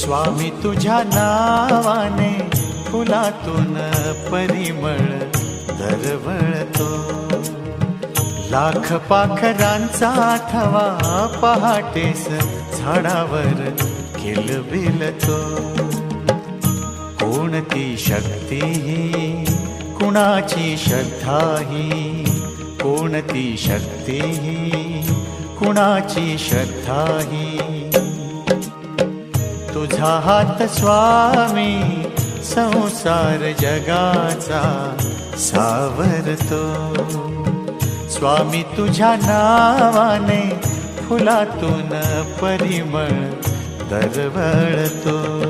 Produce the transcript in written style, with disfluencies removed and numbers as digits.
स्वामी तुझ्या नावाने फुलातून परिमळ दरवळतो। लाख पाखरांचा थवा पहाटेस झाडावर किलबिलतो। कोणती शक्ती ही कुणाची श्रद्धा ही, कोणती शक्ती ही कुणाची श्रद्धा ही। तुझा हात स्वामी संसार जगाचा सावरतो। स्वामी तुझ्या नावाने फुलातून परिमळ दरवळतो।